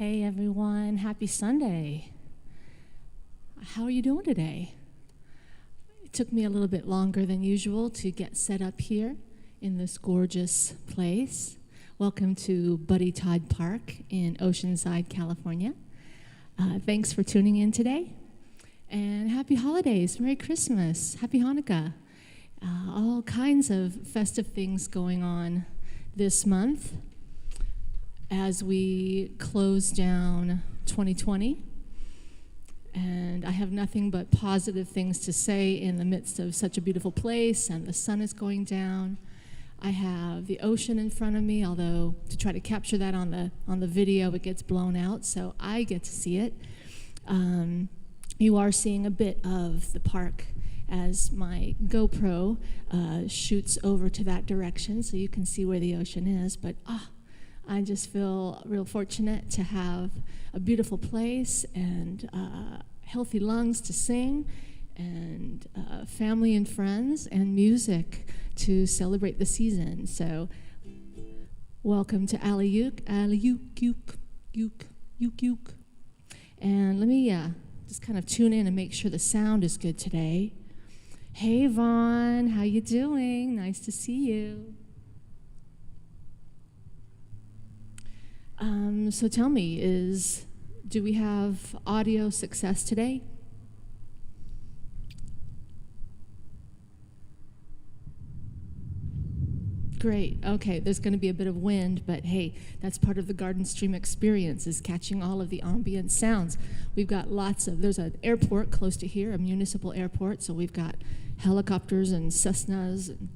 Hey everyone, happy Sunday. How are you doing today? It took me a little bit longer than usual to get set up here in this gorgeous place. Welcome to Buddy Todd Park in Oceanside, California. Thanks for tuning in today. And happy holidays, Merry Christmas, Happy Hanukkah. All kinds of festive things going on this month as we close down 2020. And I have nothing but positive things to say in the midst of such a beautiful place, and the sun is going down. I have the ocean in front of me, although to try to capture that on the video, it gets blown out, so I get to see it. You are seeing a bit of the park as my GoPro shoots over to that direction, so you can see where the ocean is, but I just feel real fortunate to have a beautiful place and healthy lungs to sing, and family and friends and music to celebrate the season. So welcome to AlliUke, uke. And let me just kind of tune in and make sure the sound is good today. Hey Vaughn, how you doing? Nice to see you. So tell me, do we have audio success today? Great, okay, there's gonna be a bit of wind, but hey, that's part of the GARDENSTREAM experience, is catching all of the ambient sounds. We've got there's an airport close to here, a municipal airport, so we've got helicopters and Cessnas, and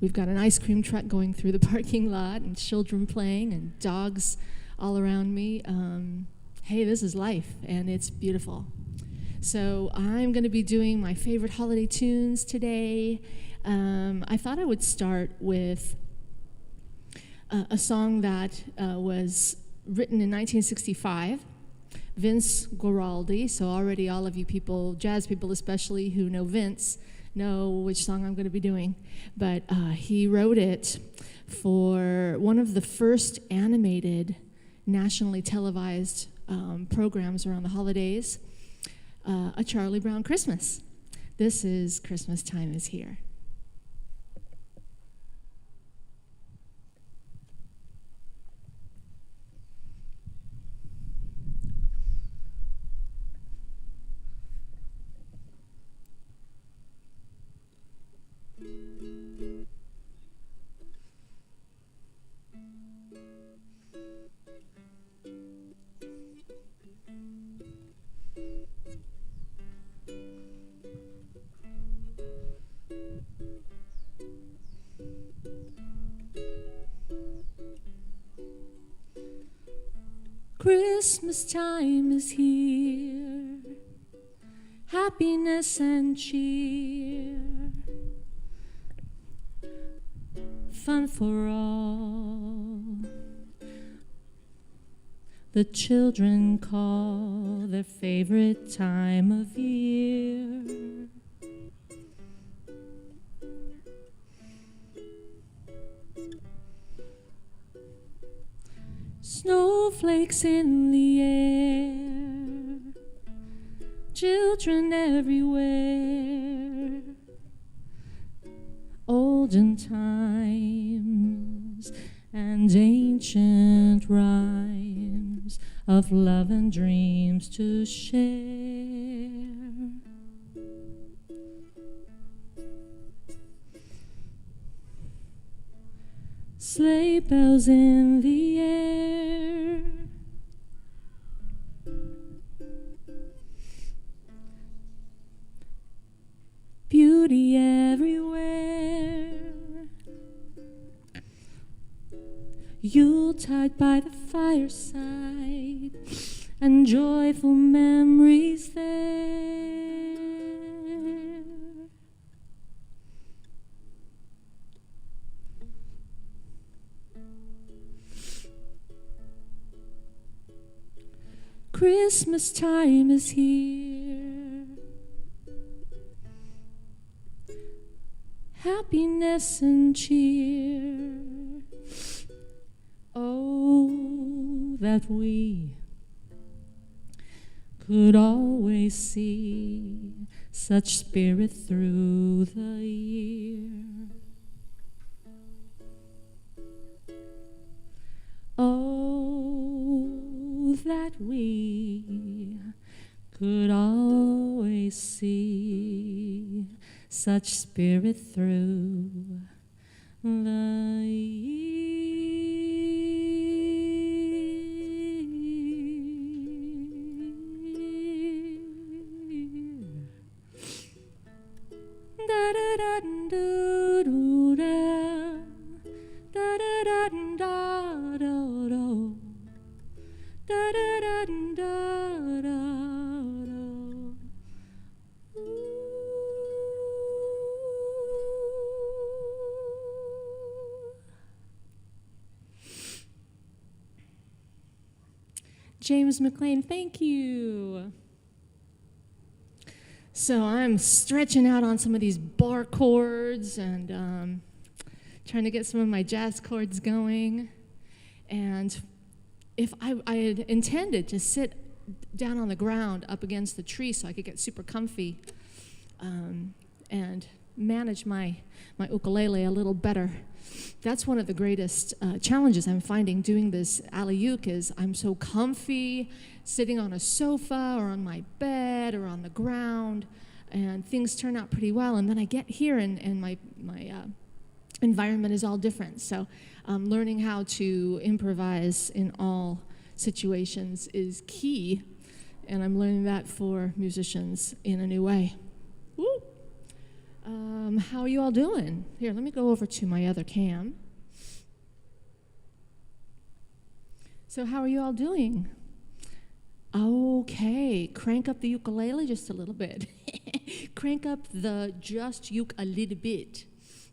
we've got an ice cream truck going through the parking lot, and children playing, and dogs all around me. Hey, this is life, and it's beautiful. So I'm going to be doing my favorite holiday tunes today. I thought I would start with a song that was written in 1965. Vince Guaraldi, so already all of you people, jazz people especially, who know Vince, know which song I'm going to be doing. But he wrote it for one of the first animated nationally televised programs around the holidays, A Charlie Brown Christmas. This is Christmas Time is Here. Christmas time is here, happiness and cheer, fun for all. The children call their favorite time of year. Snowflakes in the air, children everywhere, olden times and ancient rhymes of love and dreams to share. Sleigh bells in the air, beauty everywhere, Yuletide by the fireside, and joyful memories there. Christmas time is here, happiness and cheer. Oh, that we could always see such spirit through the year. Oh, that we could always see such spirit through the year. Da da da do do da da da da da do do da da da da da. James McLean, thank you. So I'm stretching out on some of these bar chords and trying to get some of my jazz chords going. And if I had intended to sit down on the ground up against the tree so I could get super comfy and manage my ukulele a little better. That's one of the greatest challenges I'm finding doing this AlliUke is I'm so comfy sitting on a sofa or on my bed or on the ground, and things turn out pretty well. And then I get here and my environment is all different. So learning how to improvise in all situations is key, and I'm learning that for musicians in a new way. Woo! How are you all doing? Here, let me go over to my other cam. So how are you all doing? Okay, crank up the ukulele just a little bit. Crank up the just uke a little bit.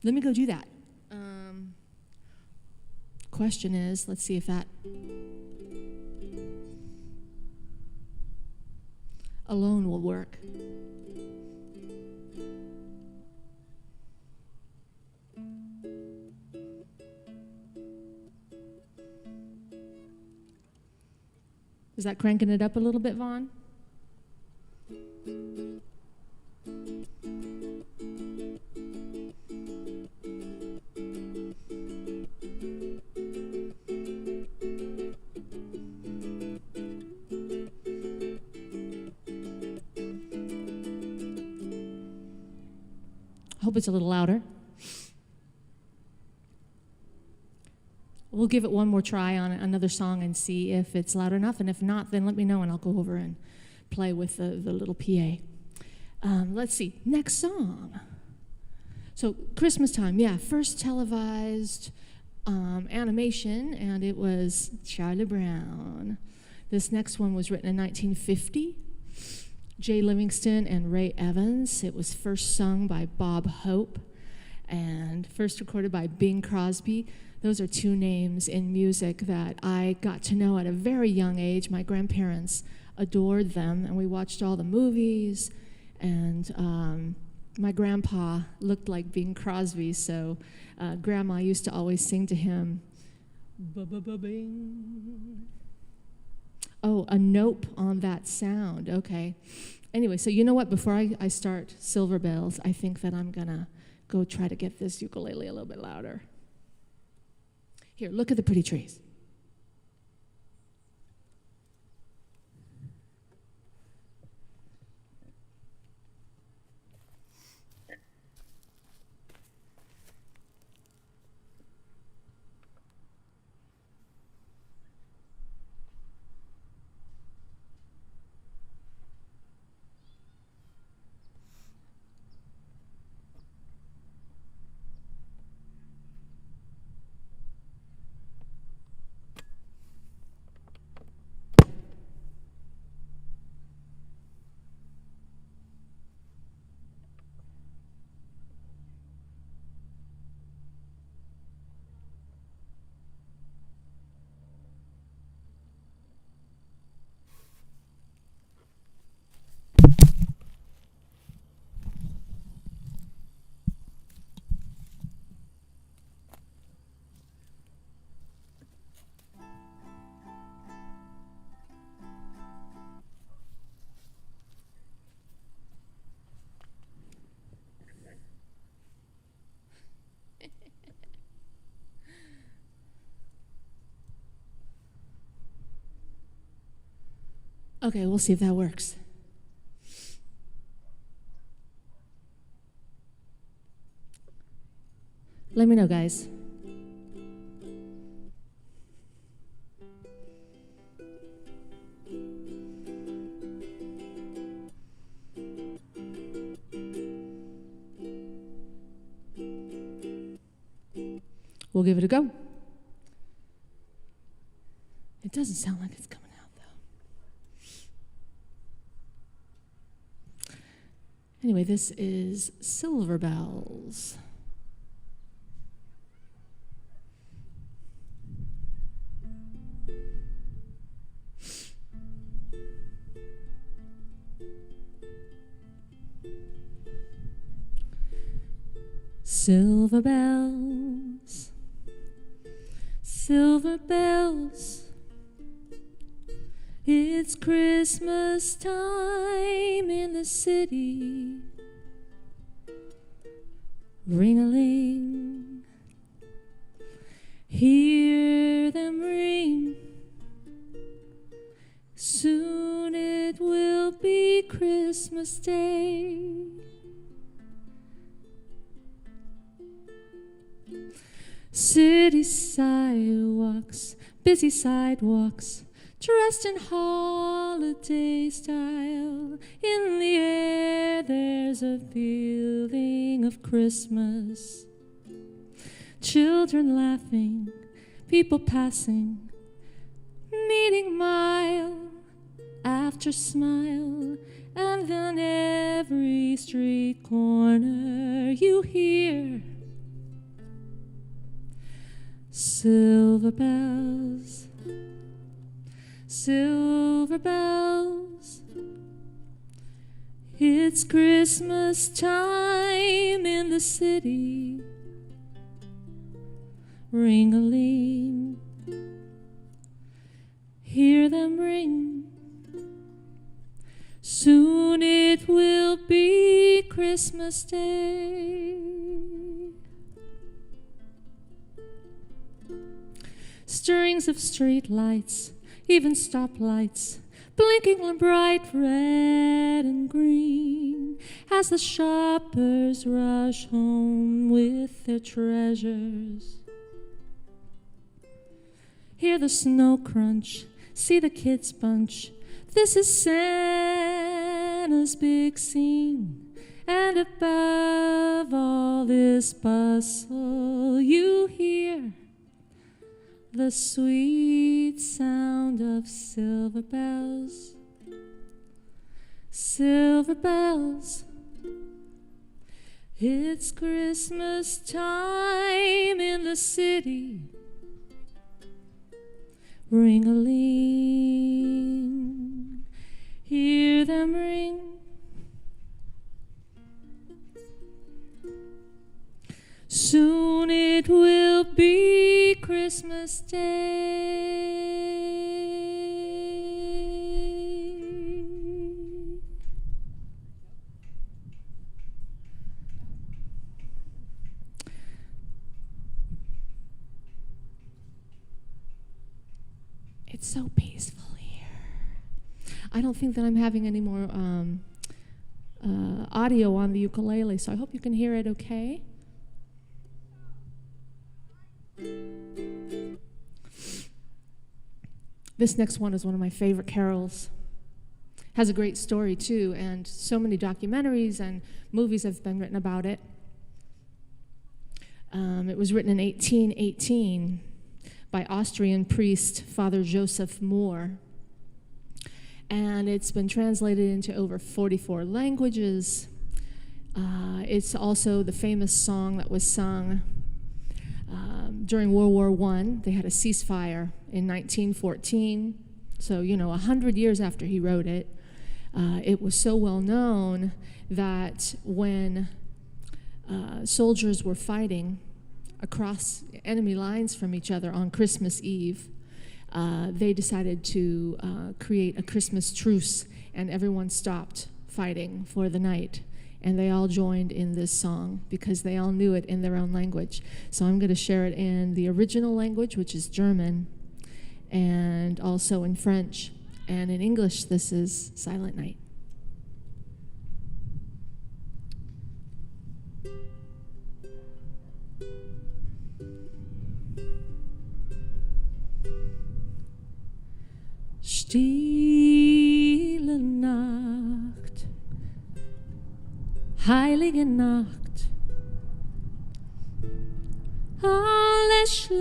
Let me go do that. Question is, let's see if that alone will work. Is that cranking it up a little bit, Vaughn? I hope it's a little louder. We'll give it one more try on another song and see if it's loud enough, and if not, then let me know and I'll go over and play with the little PA. Let's see, next song. So Christmas time, yeah, first televised animation, and it was Charlie Brown. This next one was written in 1950. Jay Livingston and Ray Evans. It was first sung by Bob Hope and first recorded by Bing Crosby. Those are two names in music that I got to know at a very young age. My grandparents adored them, and we watched all the movies, and my grandpa looked like Bing Crosby, so Grandma used to always sing to him, ba-ba-ba-bing. Oh, a nope on that sound, okay. Anyway, so you know what, before I start Silver Bells, I think that I'm gonna go try to get this ukulele a little bit louder. Here, look at the pretty trees. Okay, we'll see if that works. Let me know, guys. We'll give it a go. It doesn't sound like it's coming out, though. Anyway, this is Silver Bells. Silver bells, silver bells, it's Christmas time in the city. Ring-a-ling, hear them ring. Soon it will be Christmas Day. City sidewalks, busy sidewalks, dressed in holiday style. In the air there's a feeling of Christmas. Children laughing, people passing, meeting mile after smile. And then every street corner you hear silver bells, silver bells, it's Christmas time in the city. Ring-a-ling, hear them ring. Soon it will be Christmas Day. Strings of street lights, even stoplights, blinking bright red and green, as the shoppers rush home with their treasures. Hear the snow crunch, see the kids bunch. This is Santa's big scene, and above all this bustle you hear the sweet sound of silver bells, silver bells. It's Christmas time in the city. Ring-a-ling, hear them ring. Soon it will be Christmas Day. It's so peaceful here. I don't think that I'm having any more audio on the ukulele, so I hope you can hear it okay. This next one is one of my favorite carols. Has a great story too, and so many documentaries and movies have been written about it. It was written in 1818 by Austrian priest Father Joseph Mohr, and it's been translated into over 44 languages. It's also the famous song that was sung during World War I. They had a ceasefire in 1914, so 100 years after he wrote it. It was so well known that when soldiers were fighting across enemy lines from each other on Christmas Eve, they decided to create a Christmas truce, and everyone stopped fighting for the night. And they all joined in this song because they all knew it in their own language. So I'm going to share it in the original language, which is German, and also in French. And in English, this is Silent Night. Stille Nacht, heilige Nacht, alles schläft,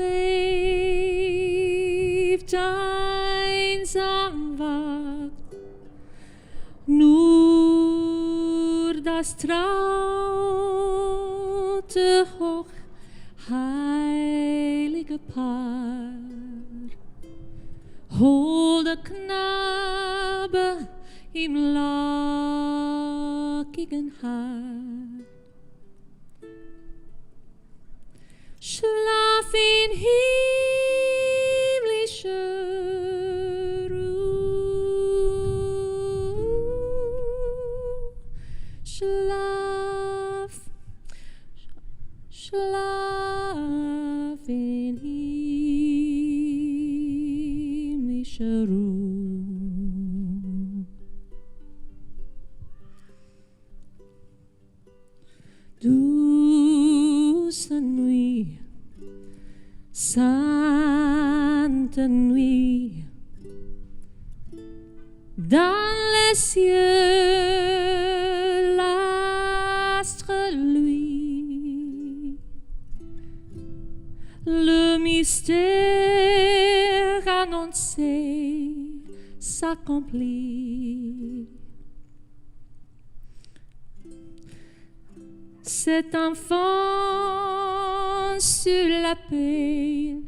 einsam wacht, nur das traute, hoch heilige Paar. Holde Knabe im lockigen Haar. Schlaf in himmlischer Ruhe. Schlaf, schlaf in himmlischer Ruhe. Douce nuit, sainte nuit, dans les cieux l'astre lui, le mystère annoncé s'accomplit. Cet enfant sur la paix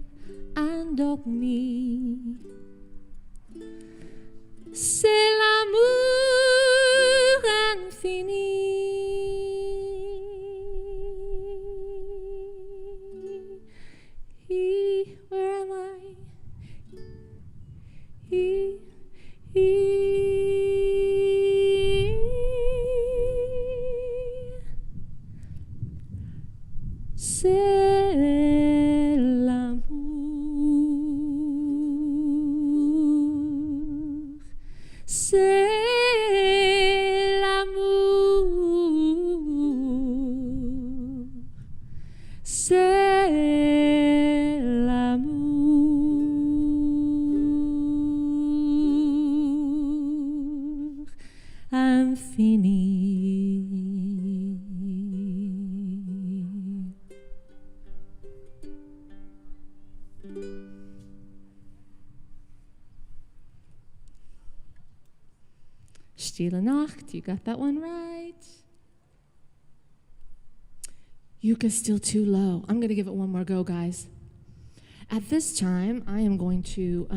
endormi, c'est l'amour infini. Where am I? C'est l'amour, c'est l'amour, c'est l'amour infini. Stille Nacht, you got that one right. Uke's still too low. I'm going to give it one more go, guys. At this time, I am going to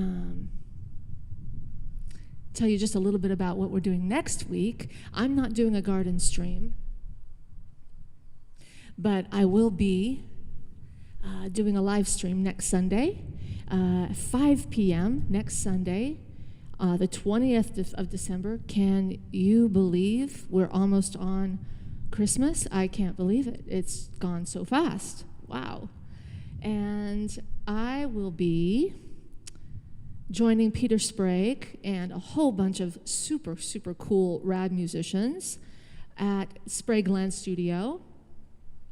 tell you just a little bit about what we're doing next week. I'm not doing a garden stream, but I will be doing a live stream next Sunday, 5 p.m. next Sunday. The 20th of December. Can you believe we're almost on Christmas? I can't believe it. It's gone so fast. Wow. And I will be joining Peter Sprague and a whole bunch of super, super cool rad musicians at Sprague Land Studio.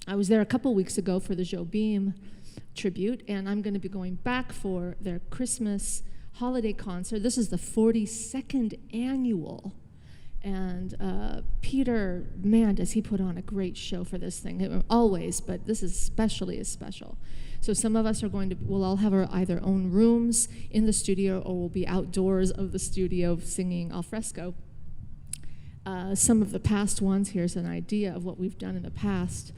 I was there a couple weeks ago for the Joe Beam tribute, and I'm going to be going back for their Christmas holiday concert. This is the 42nd annual, and Peter, man, does he put on a great show for this thing. Always, but this is especially as special. So some of us are we'll all have our either own rooms in the studio, or we'll be outdoors of the studio singing al fresco. Some of the past ones, here's an idea of what we've done in the past.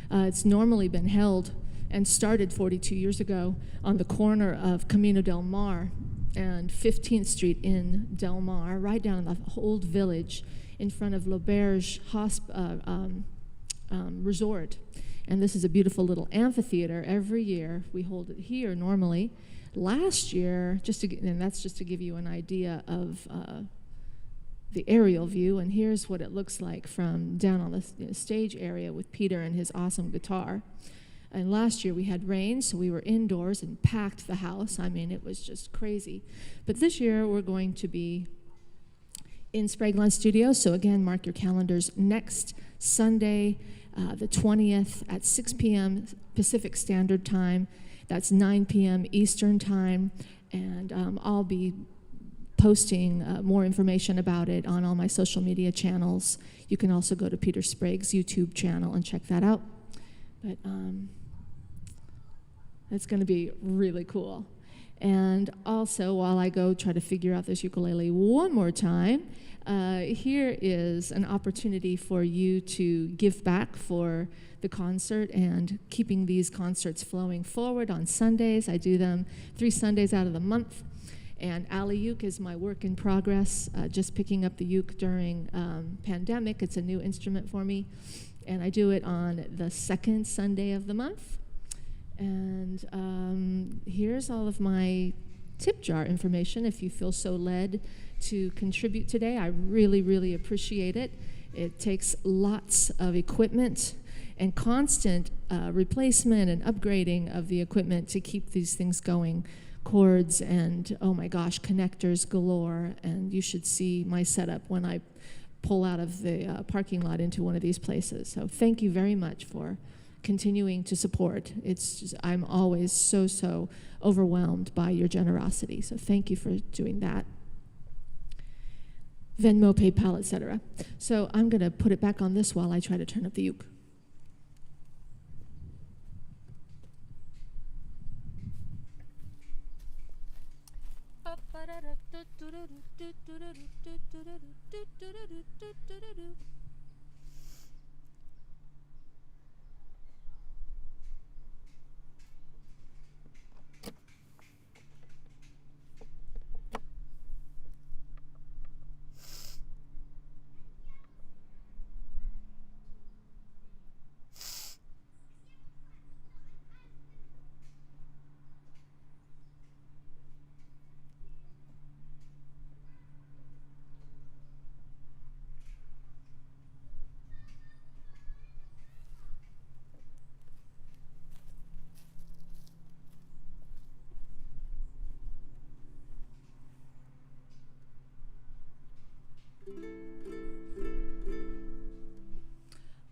It's normally been held and started 42 years ago on the corner of Camino del Mar and 15th Street in Del Mar, right down in the old village in front of L'Auberge Resort. And this is a beautiful little amphitheater. Every year we hold it here normally. Last year, and that's just to give you an idea of the aerial view, and here's what it looks like from down on the stage area with Peter and his awesome guitar. And last year we had rain, so we were indoors and packed the house. I mean, it was just crazy. But this year we're going to be in Spragueland Studio. So again, mark your calendars. Next Sunday, the 20th at 6 p.m. Pacific Standard Time. That's 9 p.m. Eastern Time. And I'll be posting more information about it on all my social media channels. You can also go to Peter Sprague's YouTube channel and check that out. But it's going to be really cool. And also, while I go try to figure out this ukulele one more time, here is an opportunity for you to give back for the concert and keeping these concerts flowing forward on Sundays. I do them 3 Sundays out of the month. And AlliUke is my work in progress, just picking up the uke during pandemic. It's a new instrument for me. And I do it on the second Sunday of the month. And here's all of my tip jar information if you feel so led to contribute today. I really, really appreciate it. It takes lots of equipment and constant replacement and upgrading of the equipment to keep these things going. Cords and, oh my gosh, connectors galore. And you should see my setup when I pull out of the parking lot into one of these places. So thank you very much for continuing to support. It's just, I'm always so overwhelmed by your generosity. So thank you for doing that. Venmo, PayPal, etc. So I'm going to put it back on this while I try to turn up the uke.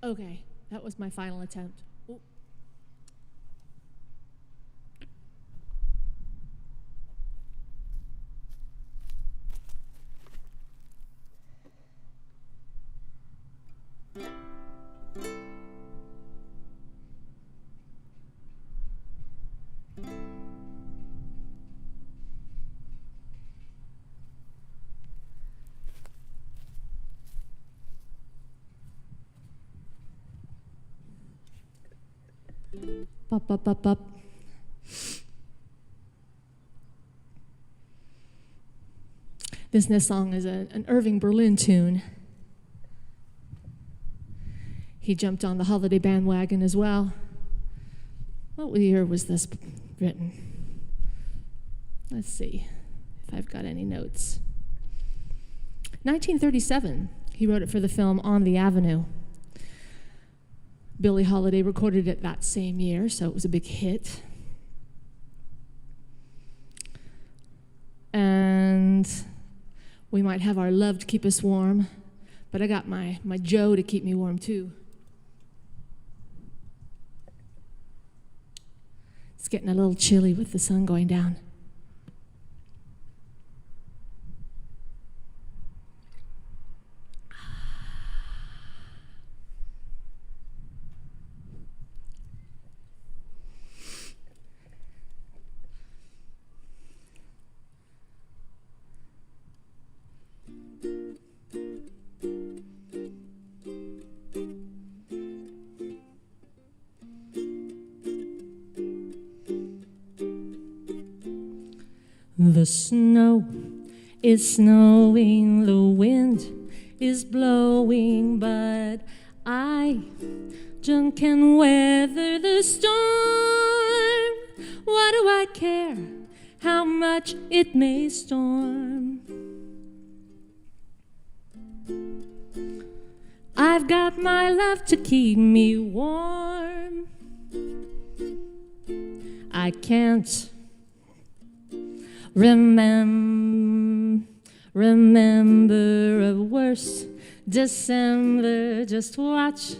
Okay, that was my final attempt. Ooh. Bop, bop, bop, bop. This next song is an Irving Berlin tune. He jumped on the holiday bandwagon as well. What year was this written? Let's see if I've got any notes. 1937. He wrote it for the film On the Avenue. Billie Holiday recorded it that same year, so it was a big hit. And we might have our love to keep us warm, but I got my Joe to keep me warm too. It's getting a little chilly with the sun going down. The snow is snowing, the wind is blowing, but I just can weather the storm. What do I care how much it may storm? I've got my love to keep me warm. I can't remember a worse December. Just watch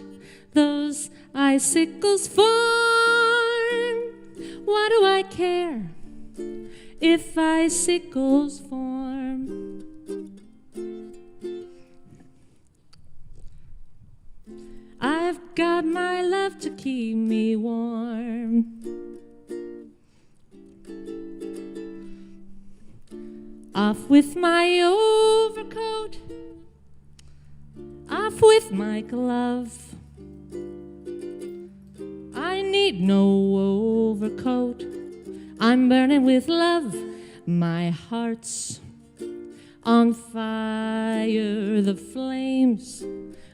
those icicles form. Why do I care if icicles form? I've got my love to keep me warm. Off with my overcoat, off with my glove. I need no overcoat, I'm burning with love. My heart's on fire, the flames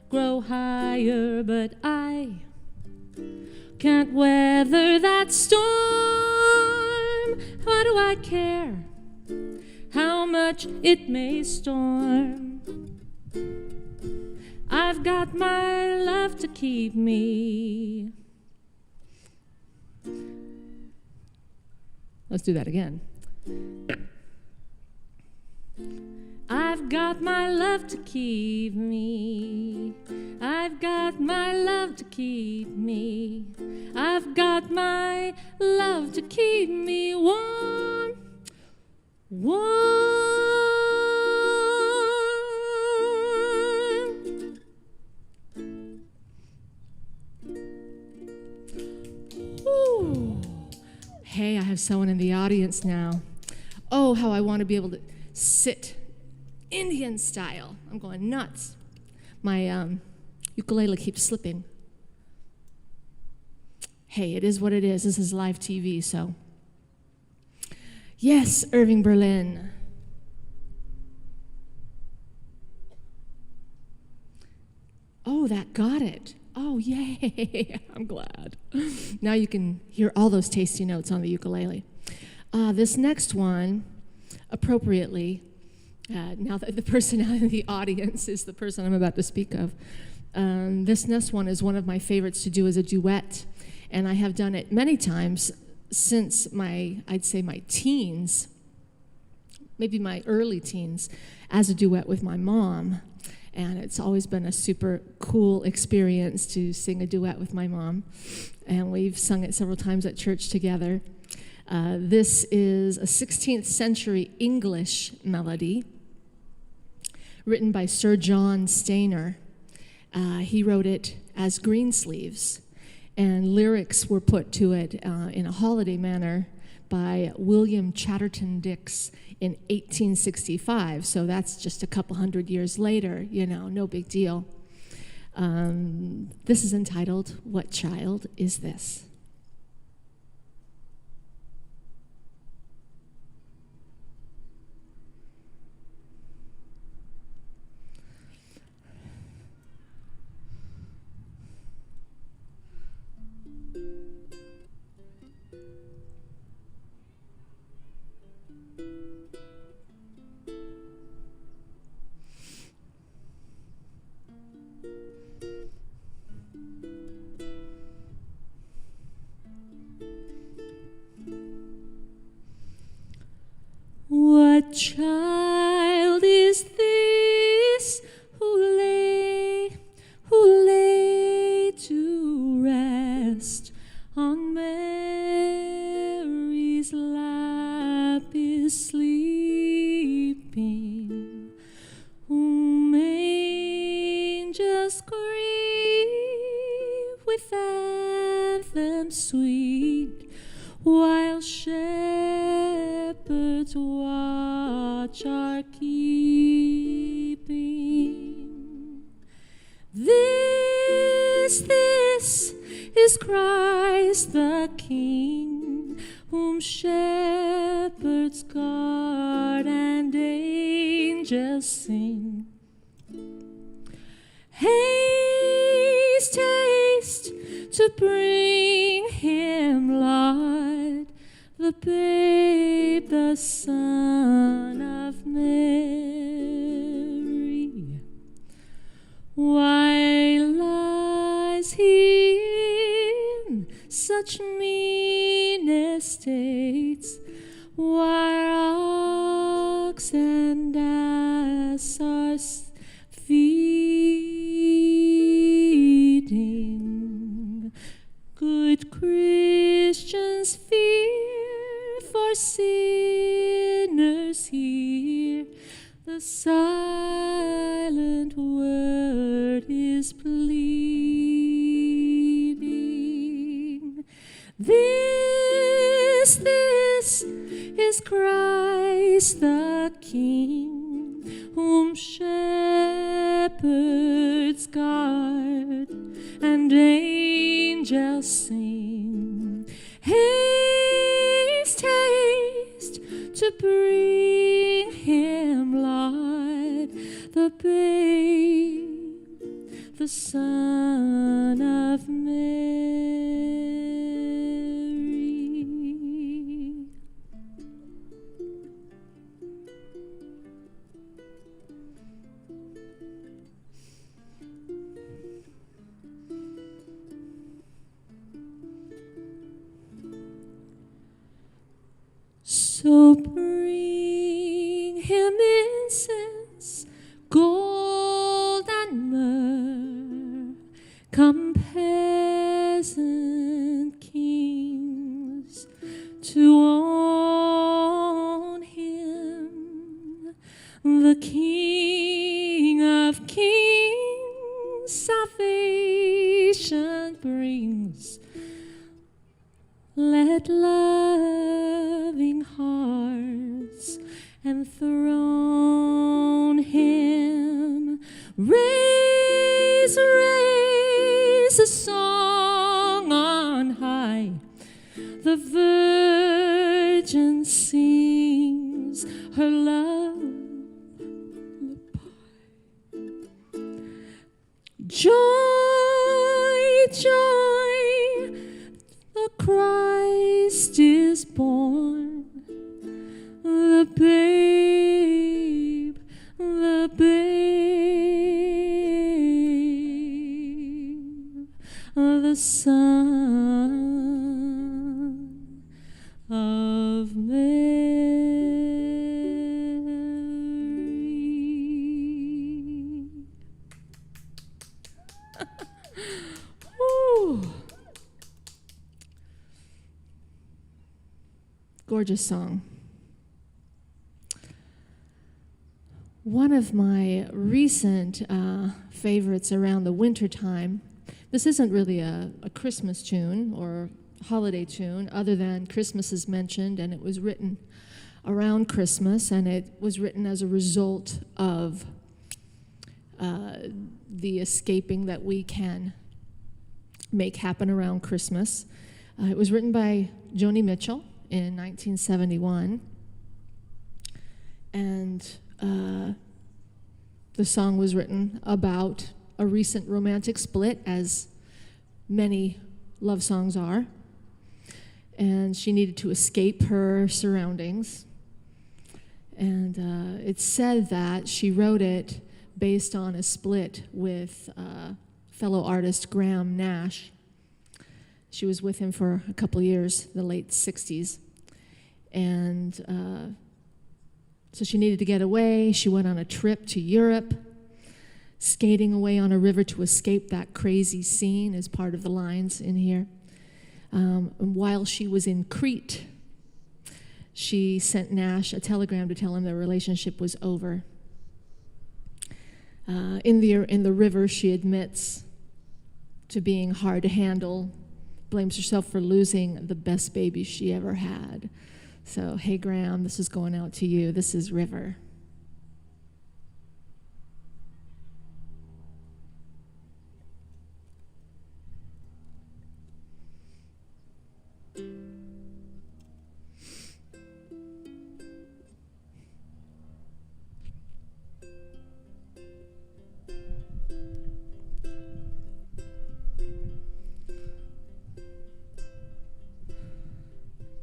grow higher, but I can't weather that storm. Why do I care how much it may storm? I've got my love to keep me. Let's do that again. I've got my love to keep me. I've got my love to keep me. I've got my love to keep me warm. Warm. Ooh. Hey, I have someone in the audience now. Oh, how I want to be able to sit Indian style. I'm going nuts. My ukulele keeps slipping. Hey, it is what it is. This is live TV, so. Yes, Irving, Berlin. Oh, that got it. Oh, yay. I'm glad. Now you can hear all those tasty notes on the ukulele. This next one, appropriately, now that the person out in the audience is the person I'm about to speak of, this next one is one of my favorites to do as a duet, and I have done it many times since I'd say my teens, maybe my early teens, as a duet with my mom. And it's always been a super cool experience to sing a duet with my mom. And we've sung it several times at church together. This is a 16th century English melody written by Sir John Stainer. He wrote it as Greensleeves, and lyrics were put to it in a holiday manner by William Chatterton Dix in 1865, so that's just a couple hundred years later, you know, no big deal. This is entitled, What Child Is This? What child is this who lay to rest on Mary's lap is sleeping, whom angels grieve with anthems sweet, while shepherds watch are keeping. This is Christ the King, whom shepherds guard and angels sing. Haste, haste to bring him, Lord, the babe, the Son of Mary. Why lies he in such mean estate? streets, while ox and ass are feeding. Good Christians fear, for sinners hear. The silent word is pleading. This is Christ the King, whom shepherds guard and angels sing. Haste, haste to bring him light, the babe, the Son of Mary. So bring him incense, gold and myrrh. Come, peasant kings, to own him, the King of kings. Salvation brings. Let loving hearts enthrone him. Raise, raise a song on high. The Virgin sings her lullaby. Joy, joy, the Christ is born, the babe, the Son of Mary. Gorgeous song. One of my recent favorites around the winter time, this isn't really a Christmas tune or holiday tune, other than Christmas is mentioned, and it was written around Christmas, and it was written as a result of the escaping that we can make happen around Christmas. It was written by Joni Mitchell in 1971, and the song was written about a recent romantic split, as many love songs are, and she needed to escape her surroundings. And it's said that she wrote it based on a split with fellow artist Graham Nash. She was with him for a couple years, the late 60s. And so she needed to get away. She went on a trip to Europe, skating away on a river to escape that crazy scene as part of the lines in here. And while she was in Crete, she sent Nash a telegram to tell him their relationship was over. In the river, she admits to being hard to handle, blames herself for losing the best baby she ever had. So, hey, Graham, this is going out to you. This is River.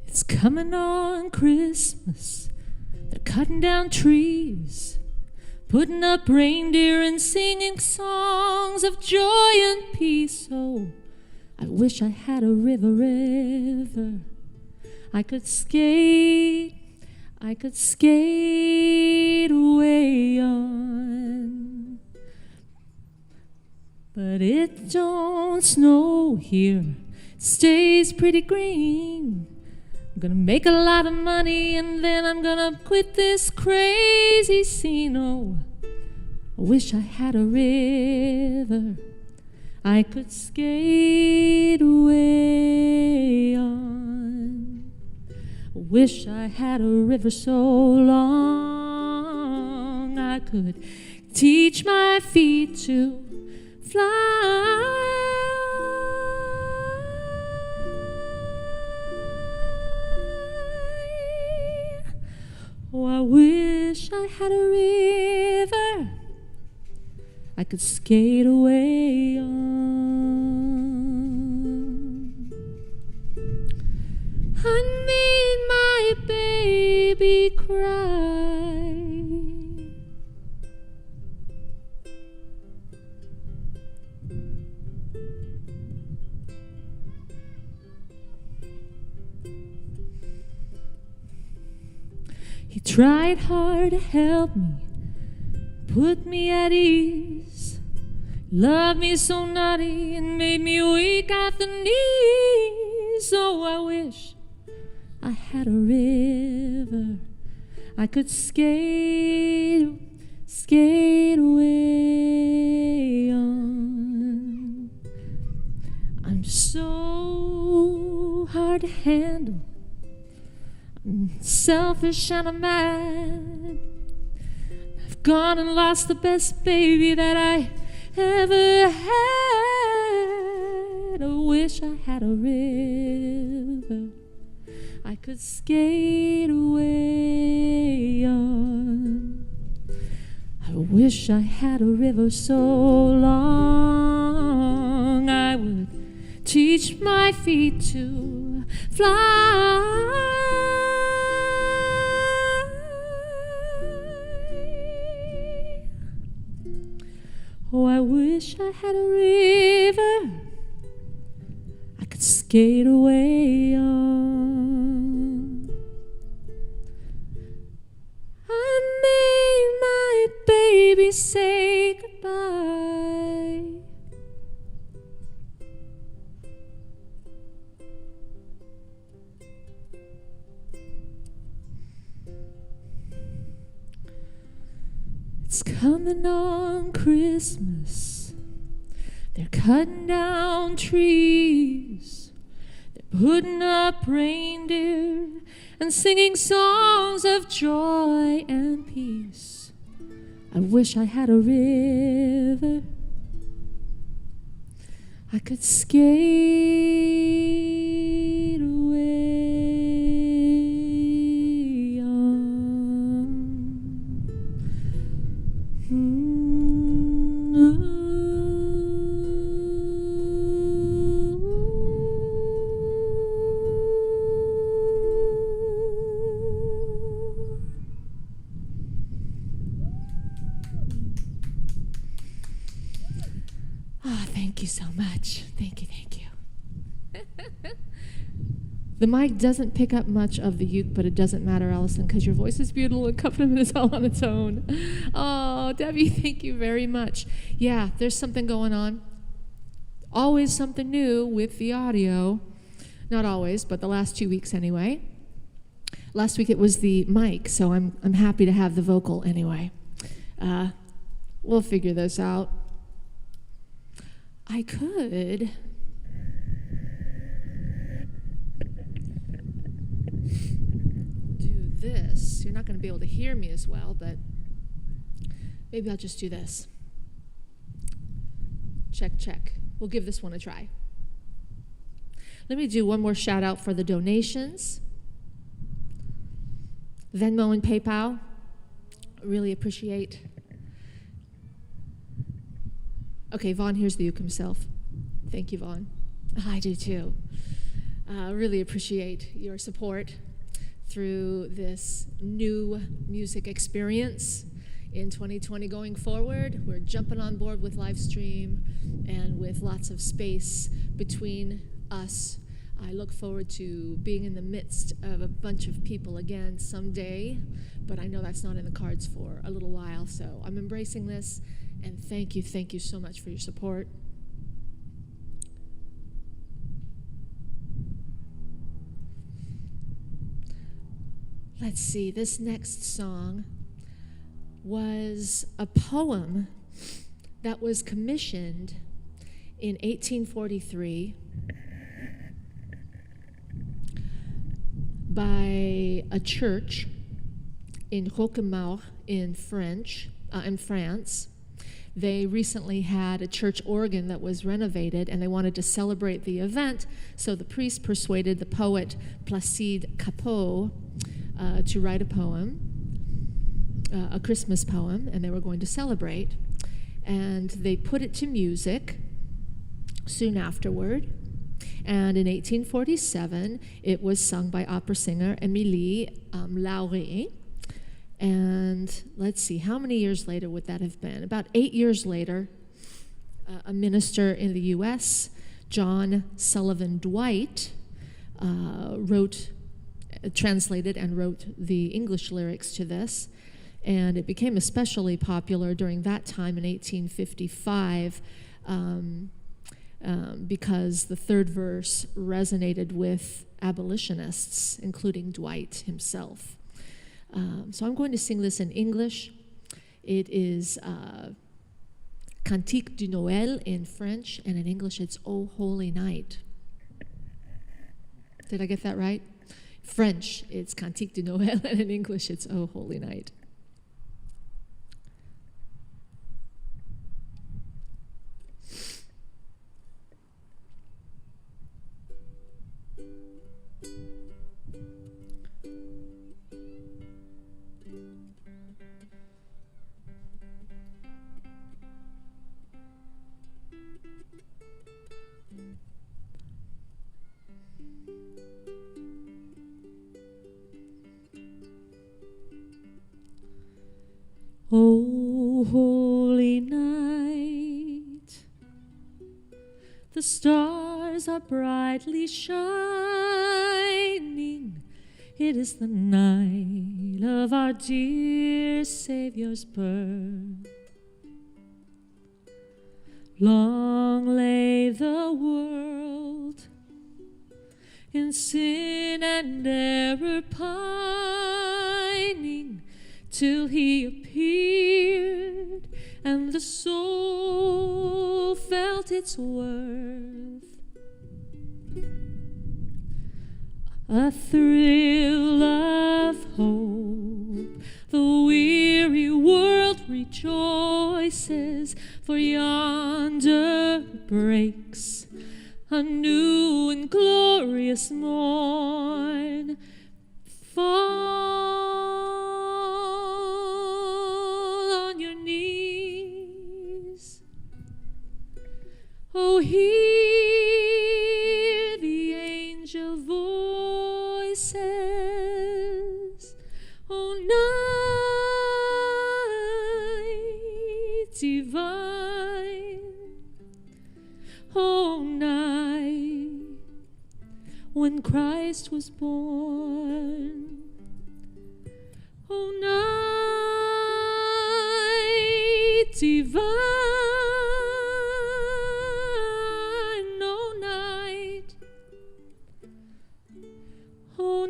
It's coming on Christmas. They're cutting down trees, putting up reindeer and singing songs of joy and peace. Oh, I wish I had a river, river. I could skate away on. But it don't snow here, it stays pretty green. I'm gonna make a lot of money and then I'm gonna quit this crazy scene. Oh, I wish I had a river I could skate away on. I wish I had a river so long I could teach my feet to fly. Oh, I wish I had a river I could skate away on. I made my baby cry. He tried hard to help me, put me at ease, loved me so naughty and made me weak at the knees. Oh, I wish I had a river I could skate away on. I'm so hard to handle, I'm selfish and I'm mad. I've gone and lost the best baby that I ever had. I wish I had a river I could skate away on. I wish I had a river so long I would teach my feet to fly. Oh, I wish I had a river I could skate away on. I made my baby say goodbye. It's coming on Christmas. They're cutting down trees. They're putting up reindeer and singing songs of joy and peace. I wish I had a river I could skate away on. Thank you so much. Thank you, thank you. The mic doesn't pick up much of the uke, but it doesn't matter, Allison, because your voice is beautiful and accompaniment is all on its own. Oh, Debbie, thank you very much. Yeah, there's something going on. Always something new with the audio. Not always, but the last 2 weeks anyway. Last week it was the mic, so I'm happy to have the vocal anyway. We'll figure this out. I could do this. You're not going to be able to hear me as well, but maybe I'll just do this. Check, check. We'll give this one a try. Let me do one more shout out for the donations. Venmo and PayPal. Really appreciate. Okay, Vaughn, here's the uke himself. Thank you, Vaughn. I do too. Really appreciate your support through this new music experience in 2020 going forward. We're jumping on board with livestream and with lots of space between us. I look forward to being in the midst of a bunch of people again someday, but I know that's not in the cards for a little while, so I'm embracing this, and thank you so much for your support. Let's see, this next song was a poem that was commissioned in 1843 by a church in Mohr in France. They recently had a church organ that was renovated, and they wanted to celebrate the event, so the priest persuaded the poet Placide Cappeau to write a poem, a Christmas poem, and they were going to celebrate. And they put it to music soon afterward. And in 1847, it was sung by opera singer Émilie Lauré. And let's see, how many years later would that have been? About 8 years later, a minister in the U.S., John Sullivan Dwight, translated and wrote the English lyrics to this. And it became especially popular during that time in 1855 because the third verse resonated with abolitionists, including Dwight himself. So I'm going to sing this in English. It is Cantique du Noël in French, and in English it's O Holy Night. Did I get that right? French, it's Cantique du Noël, and in English it's O Holy Night. O holy night, the stars are brightly shining. It is the night of our dear Savior's birth. Long lay the world in sin and error pining, till he appeared and the soul felt its worth. A thrill of hope, the weary world rejoices, for yonder breaks a new and glorious morn. Fall on your knees. Oh, hear the angel voices. Oh, night divine. Oh, night when Christ was born. Oh, night divine, oh,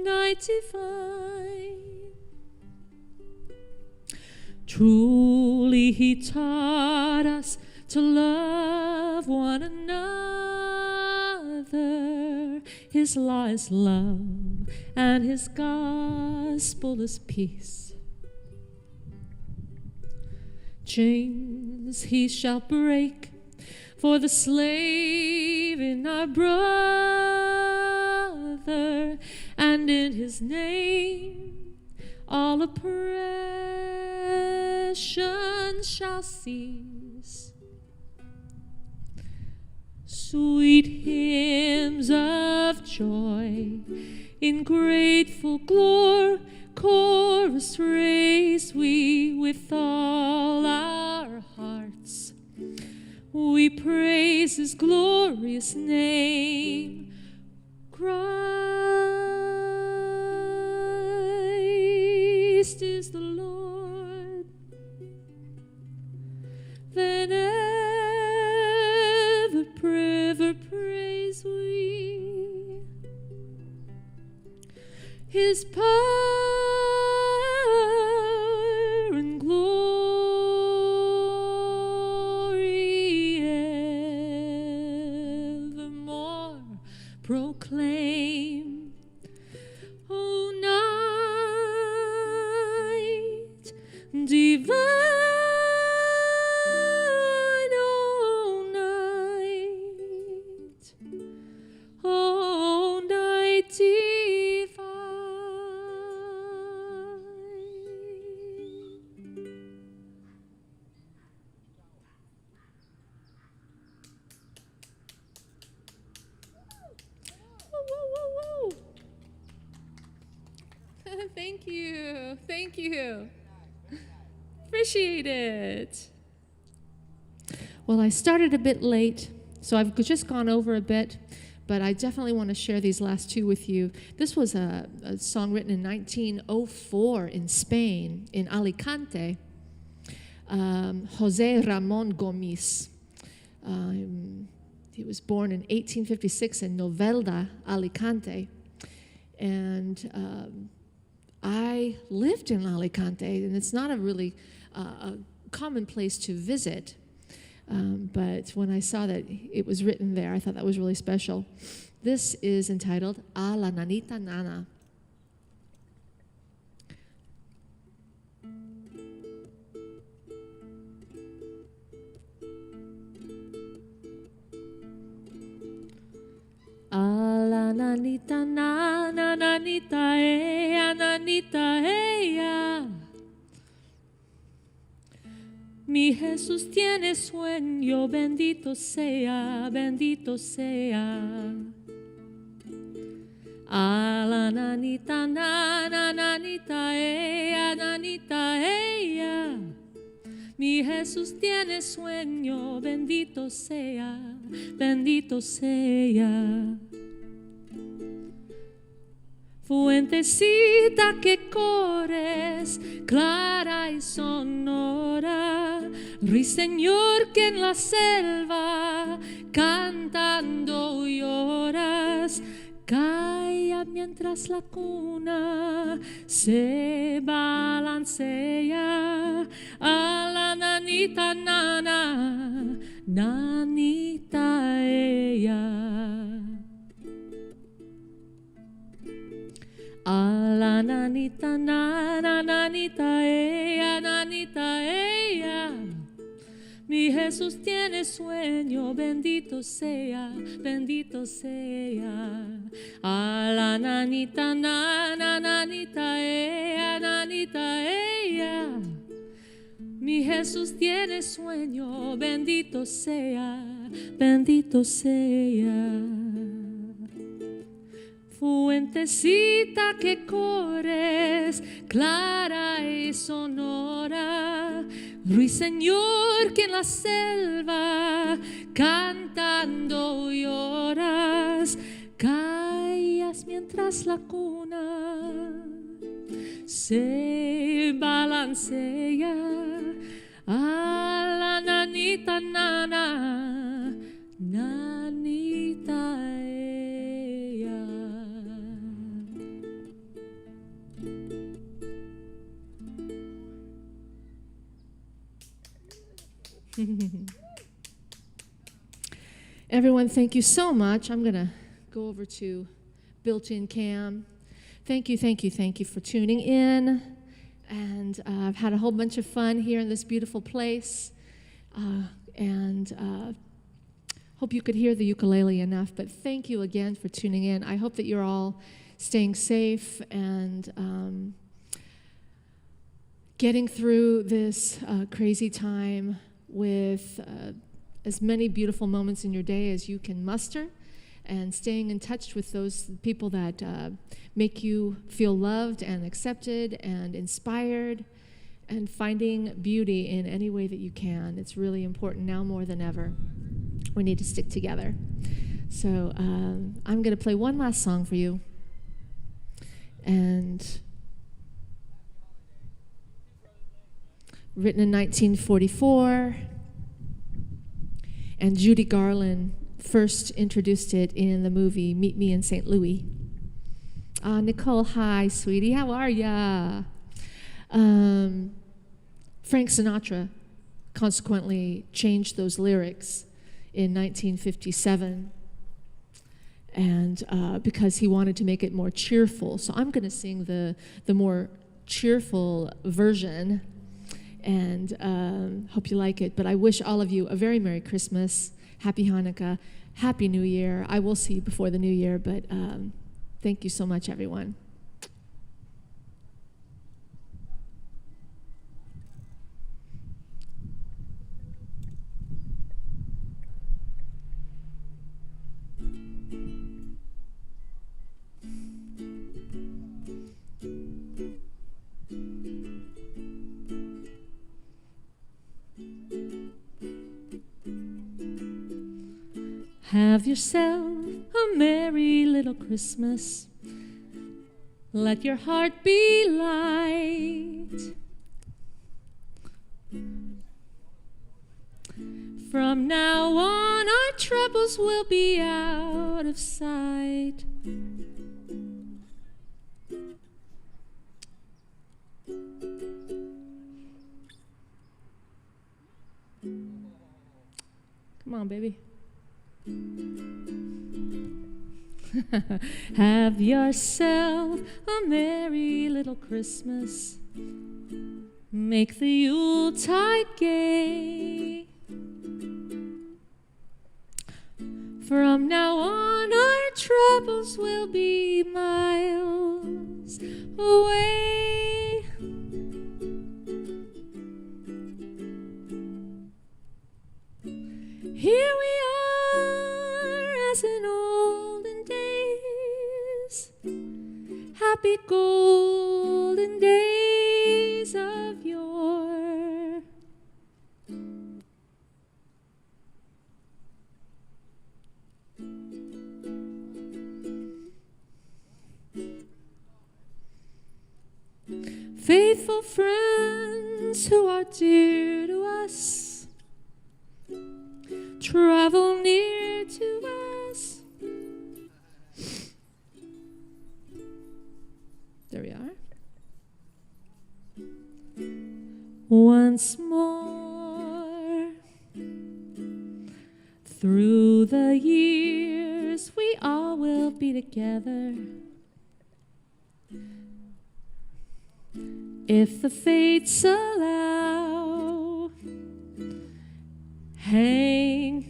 night divine. Truly he taught us to love one another. His law is love, and his gospel is peace. Chains he shall break for the slave in our brother, and in his name all oppression shall cease. Sweet hymns of joy in grateful chorus raise we with all our hearts. We praise his glorious name, Christ is the Lord, then ever praise we His power and glory evermore proclaim. O night divine, O night divine. Woo. Thank you. Appreciate it. Well, I started a bit late, so I've just gone over a bit, but I definitely want to share these last two with you. This was a song written in 1904 in Spain, in Alicante. José Ramón Gomis. He was born in 1856 in Novelda, Alicante. And I lived in Alicante, and it's not a really a common place to visit. But when I saw that it was written there, I thought that was really special. This is entitled A la Nanita Nana. A la nanita nana, nanita ella. Mi Jesús tiene sueño, bendito sea, bendito sea. A la nanita nana, nanita ella. Mi Jesús tiene sueño, bendito sea, bendito sea. Fuentecita que corres, clara y sonora, ruiseñor que en la selva cantando lloras, calla mientras la cuna se balancea. A la nanita nana, nanita ella. A la nanita nana, nanita ella. Mi Jesús tiene sueño, bendito sea, bendito sea. A la nanita nana, nanita ella. Mi Jesús tiene sueño, bendito sea, bendito sea. Fuentecita que corres, clara y sonora, ruiseñor que en la selva cantando lloras, callas mientras la cuna se balancea. A la nanita nana, nanita ella. Everyone, thank you so much. I'm going to go over to built-in cam. Thank you for tuning in. And I've had a whole bunch of fun here in this beautiful place. And hope you could hear the ukulele enough. But thank you again for tuning in. I hope that you're all staying safe and getting through this crazy time with as many beautiful moments in your day as you can muster, and staying in touch with those people that make you feel loved and accepted and inspired, and finding beauty in any way that you can. It's really important now more than ever. We need to stick together. So I'm going to play one last song for you. And written in 1944. And Judy Garland first introduced it in the movie Meet Me in St. Louis. Nicole, hi, sweetie. How are ya? Frank Sinatra consequently changed those lyrics in 1957, and because he wanted to make it more cheerful. So I'm going to sing the more cheerful version, and hope you like it. But I wish all of you a very Merry Christmas, Happy Hanukkah, Happy New Year. I will see you before the New Year, but thank you so much, everyone. Have yourself a merry little Christmas. Let your heart be light. From now on, our troubles will be out of sight. Come on, baby. Have yourself a merry little Christmas. Make the Yuletide gay. From now on, our troubles will be miles away. Here we are as in olden days, happy golden days of yore. Faithful friends who are dear to us, travel near to us. There we are. Once more. Through the years, we all will be together. If the fates allow, hang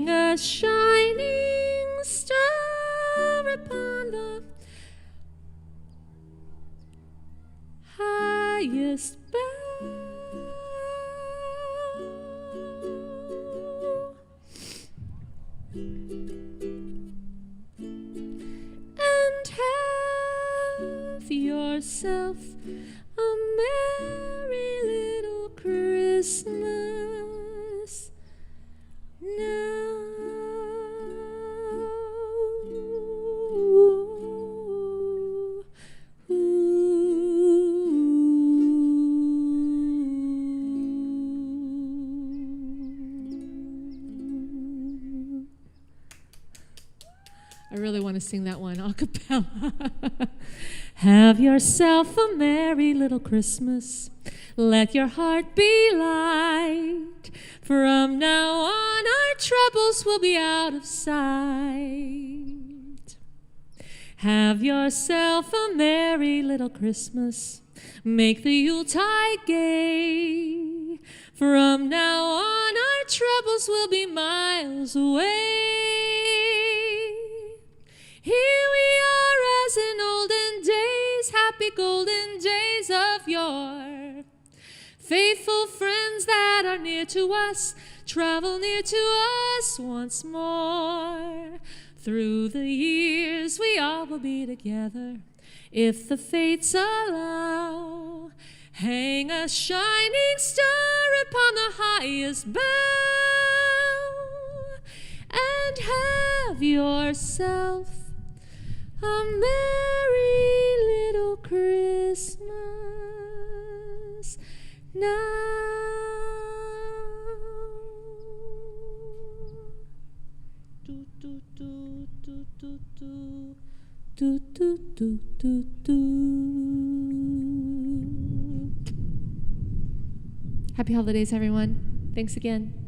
a shining star upon the highest bough, and have yourself a merry little Christmas now. I really want to sing that one a cappella. Have yourself a merry little Christmas. Let your heart be light. From now on, our troubles will be out of sight. Have yourself a merry little Christmas. Make the Yuletide gay. From now on, our troubles will be miles away. Here we are as in olden days, happy golden days of yore. Faithful friends that are near to us, travel near to us once more. Through the years, we all will be together, if the fates allow. Hang a shining star upon the highest bough, and have yourself a merry little Christmas now. Do, do, do, do, do, do. Do, do, do, do, do. Happy holidays, everyone. Thanks again.